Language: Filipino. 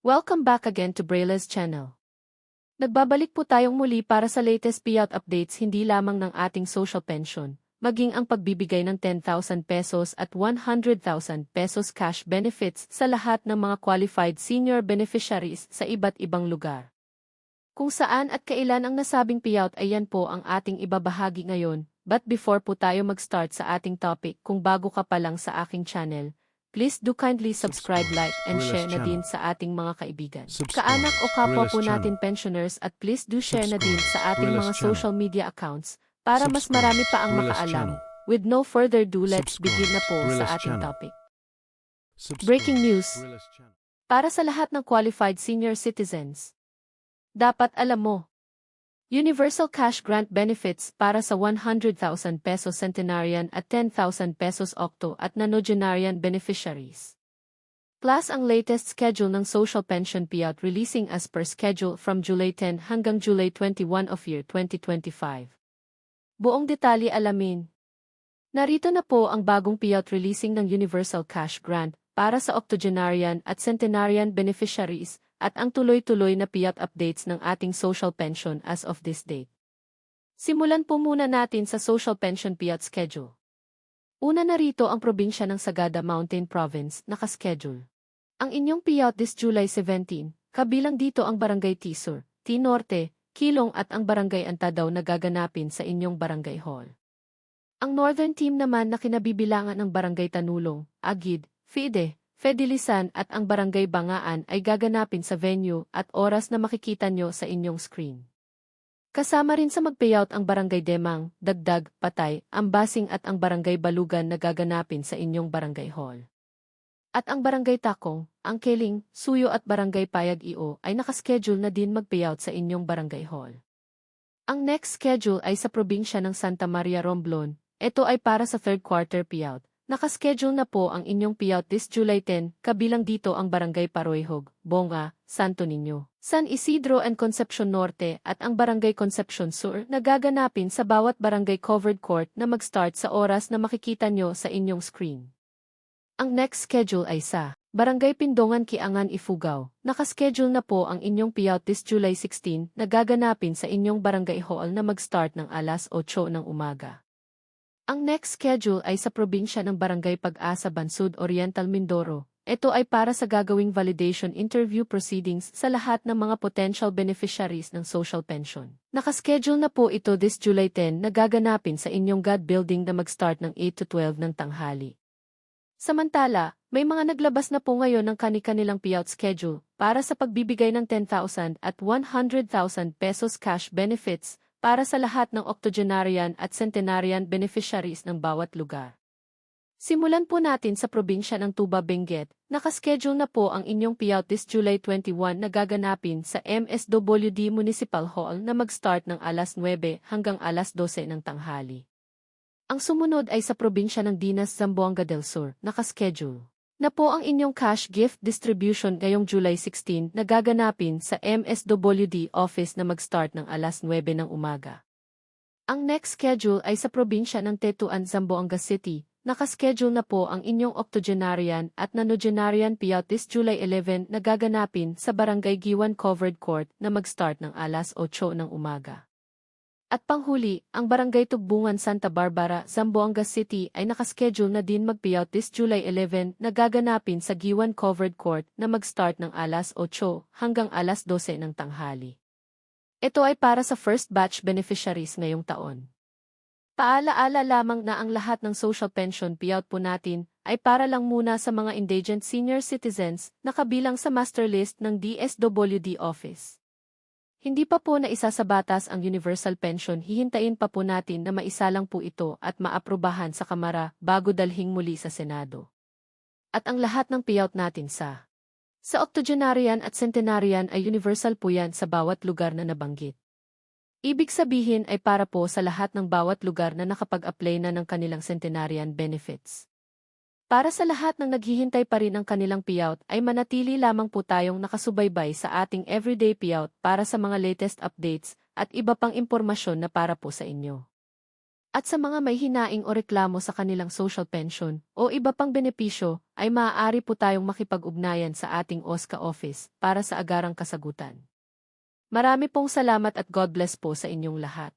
Welcome back again to Braile's channel. Nagbabalik po tayong muli para sa latest payout updates hindi lamang ng ating social pension, maging ang pagbibigay ng 10,000 pesos at 100,000 pesos cash benefits sa lahat ng mga qualified senior beneficiaries sa iba't ibang lugar. Kung saan at kailan ang nasabing payout ay yan po ang ating ibabahagi ngayon, but before po tayo mag-start sa ating topic, kung bago ka pa lang sa aking channel, please do kindly subscribe, like, and share na din sa ating mga kaibigan, kaanak o kapwa po natin pensioners at please do share na din sa ating mga social media accounts para mas marami pa ang makaalam. With no further ado, let's begin na po sa ating topic. Breaking news. Para sa lahat ng qualified senior citizens, dapat alam mo, Universal Cash Grant Benefits para sa 100,000 pesos centenarian at 10,000 pesos octo at nonagenarian beneficiaries. Plus ang latest schedule ng social pension payout releasing as per schedule from July 10 hanggang July 21 of year 2025. Buong detalye alamin. Narito na po ang bagong payout releasing ng Universal Cash Grant para sa octogenarian at centenarian beneficiaries at ang tuloy-tuloy na payout updates ng ating social pension as of this date. Simulan po muna natin sa social pension payout schedule. Una na rito ang probinsya ng Sagada Mountain Province nakaschedule. Ang inyong payout this July 17, kabilang dito ang Barangay Tisur, T-Norte, Kilong at ang Barangay Antadaw na gaganapin sa inyong barangay hall. Ang Northern Team naman na kinabibilangan ng Barangay Tanulong, Agid, Fide, Fedilisan at ang Barangay Bangaan ay gaganapin sa venue at oras na makikita nyo sa inyong screen. Kasama rin sa mag-payout ang Barangay Demang, Dagdag, Patay, Ambasing at ang Barangay Balugan na gaganapin sa inyong barangay hall. At ang Barangay Takong, Angkeling, Suyo at Barangay Payag-Iyo ay nakaschedule na din mag-payout sa inyong barangay hall. Ang next schedule ay sa probinsya ng Santa Maria Romblon. Ito ay para sa third quarter payout. Nakaschedule na po ang inyong payout this July 10, kabilang dito ang Barangay Paroyhog, Bonga, Santo Niño, San Isidro and Concepcion Norte at ang Barangay Concepcion Sur na gaganapin sa bawat barangay covered court na mag-start sa oras na makikita nyo sa inyong screen. Ang next schedule ay sa Barangay Pindongan, Kiangan, Ifugao. Nakaschedule na po ang inyong payout this July 16 na gaganapin sa inyong barangay hall na mag-start ng alas 8 ng umaga. Ang next schedule ay sa probinsya ng Barangay Pag-asa, Bansud Oriental, Mindoro. Ito ay para sa gagawing validation interview proceedings sa lahat ng mga potential beneficiaries ng social pension. Nakaschedule na po ito this July 10 na gaganapin sa inyong God building na mag-start ng 8 to 12 ng tanghali. Samantala, may mga naglabas na po ngayon ng kani-kanilang payout schedule para sa pagbibigay ng 10,000 at 100,000 pesos cash benefits para sa lahat ng octogenarian at centenarian beneficiaries ng bawat lugar. Simulan po natin sa probinsya ng Tuba, Benguet. Nakaschedule na po ang inyong payout this July 21 na gaganapin sa MSWD Municipal Hall na mag-start ng alas 9 hanggang alas 12 ng tanghali. Ang sumunod ay sa probinsya ng Dinas, Zamboanga del Sur. Nakaschedule na po ang inyong cash gift distribution ngayong July 16 na gaganapin sa MSWD office na mag-start ng alas 9 ng umaga. Ang next schedule ay sa probinsya ng Tetuan, Zamboanga City. Nakaschedule na po ang inyong octogenarian at nonagenarian payout this July 11 na gaganapin sa Barangay Giwan Covered Court na mag-start ng alas 8 ng umaga. At panghuli, ang Barangay Tugbungan, Santa Barbara, Zamboanga City ay nakaschedule na din mag-payout this July 11 na gaganapin sa Giwan Covered Court na mag-start ng alas 8 hanggang alas 12 ng tanghali. Ito ay para sa first batch beneficiaries ngayong taon. Paalaala lamang na ang lahat ng social pension payout po natin ay para lang muna sa mga indigent senior citizens na kabilang sa master list ng DSWD office. Hindi pa po naisa sa batas ang universal pension, hihintayin pa po natin na maisalang po ito at maaprubahan sa Kamara bago dalhing muli sa Senado. At ang lahat ng payout natin sa octogenarian at centenarian ay universal po yan sa bawat lugar na nabanggit. Ibig sabihin ay para po sa lahat ng bawat lugar na nakapag-apply na ng kanilang centenarian benefits. Para sa lahat ng naghihintay pa rin ang kanilang payout ay manatili lamang po tayong nakasubaybay sa ating everyday payout para sa mga latest updates at iba pang impormasyon na para po sa inyo. At sa mga may hinaing o reklamo sa kanilang social pension o iba pang benepisyo, ay maaari po tayong makipag-ugnayan sa ating OSCA office para sa agarang kasagutan. Marami pong salamat at God bless po sa inyong lahat.